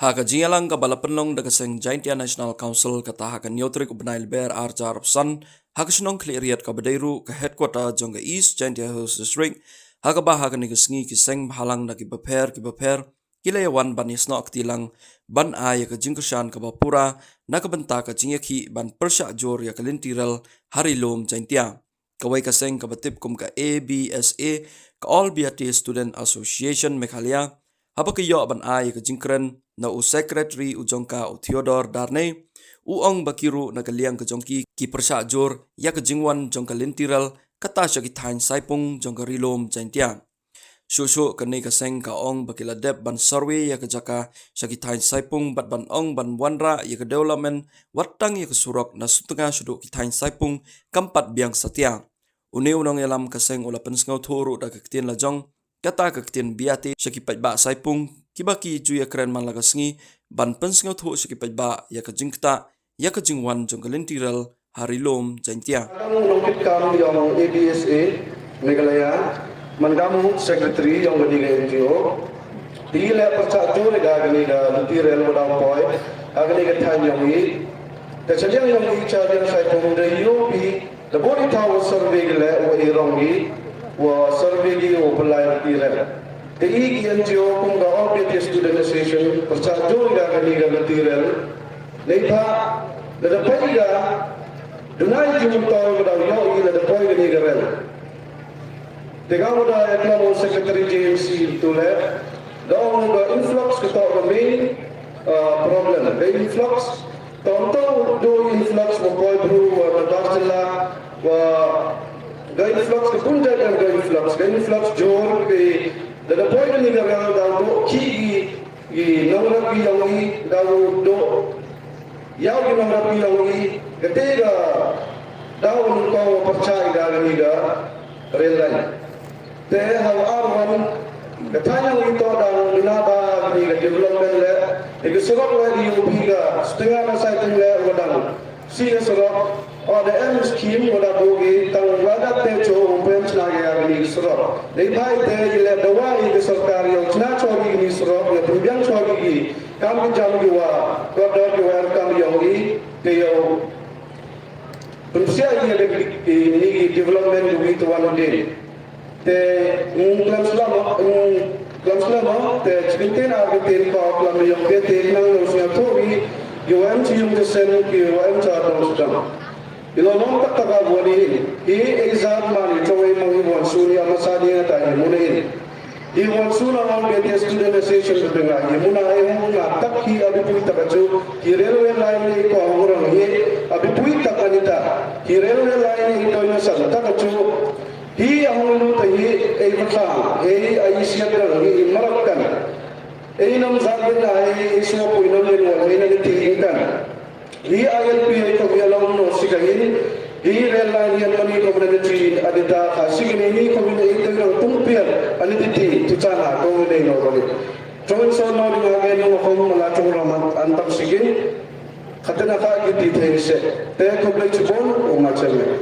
Haka jingalang ka balapenlong daga seng Jaintia National Council kata haka neutrik ubnail ber arjar san haka sinong kleriat ka badairu ka headquarter jongga East Jaintia Hills District haka bah haka nigasngi ki seng halang na ki baper kilayawan ban yasno aktilang ban ya ka jingkushan ka bapura na ka benta ka jingaki ban persya jor ya ka lintiral harilom Jaintia kawai ka seng ka batip kum ka ABSA ka All BRT Student Association Meghalaya haba ka yo ban ya ka jingkren na secretary ujongka Theodore Darnay uong bakiru na kaliang ka jongki ki persya jor ya ka jingwan jongka lintiral kata siya ki tain saipung jongka rilom Jaintia Shushu kanay kaseng kaong bakiladep ban survey ya kajaka syakitain saipung bat ban ong ban wanra ya ke development watang ya kesurok na sutunga syuduk kitain saipung kampat biang satya. Uni unang yalam kaseng ula pensengau thuru da kektien lajong kata kektien biati syakipat ba saipung kibaki ju ya keren man lagasngi ban pensengau thuru syakipat ba ya kejingkta ya kejingwan jong kelintiral harilom Jaintia. Kam yang ABSA Meghalaya Mangamu Secretary yang berdiga NGO, dia percaya lega gani da lutirel wadang poi, agani ka than yang ni, da chaliang yang ni chaliang sai pung da yopi, da body tower survey gele wa irong ni, wa survey gi o pelai lutirel. Da i NGO pung da All BRT Student Association percaya lega gani da lutirel, lepa da pai ga dunai jumut tahu da yo i da pai gani garel. Tegak ada eklam Secretary JMC itu le, dong influx kita the main problem. The influx, tonton do influx mukoi bru berdasarlah, the influx kepunjat dan the influx jor ke, the point ni kerana dong ki nomor yang ini dong yang nomor yang ini ketika dong kau percaya dengan ini real line. Teh hawan katanya itu dan binaba di development le itu serok le di ubiga setengah masa itu le wadang si serok ada M scheme wada bogi tang wada tejo umpen lagi ini serok lepai teh le dawa ini sarkar yang cina cogi ini serok le pembiang cogi kami jam dua kodok dua kami yang ini teo pensia ini development itu one day te kelam selama te cerita nak te kalau yang ke te nang usnya tobi UM cium desen ki UM cara sedang ilo mong tak buani exam mani cowe mangi wan suria masadi ta mulai di wan sura on BRT Student Association dengar muna na tak ki abi pui tak ju ki railway line ni ko orang ye abi pui tak anita ki railway line itu nya sa tak ju Hi ahulu tahi matang, ai siapkan, merakan. Nam zagen ai semua poin nam yang ini ditinggalkan. Hi ILP itu bialang no sikahin. Hi rel line yang kami komunikasi ada kasih ini komunikasi dengan tumpian, ada titik tucana komunikasi no kali. Jangan soal no dengan no kamu melacung ramat antar sigin. Katanya kaki titik ini. Teh komunikasi pun macamnya.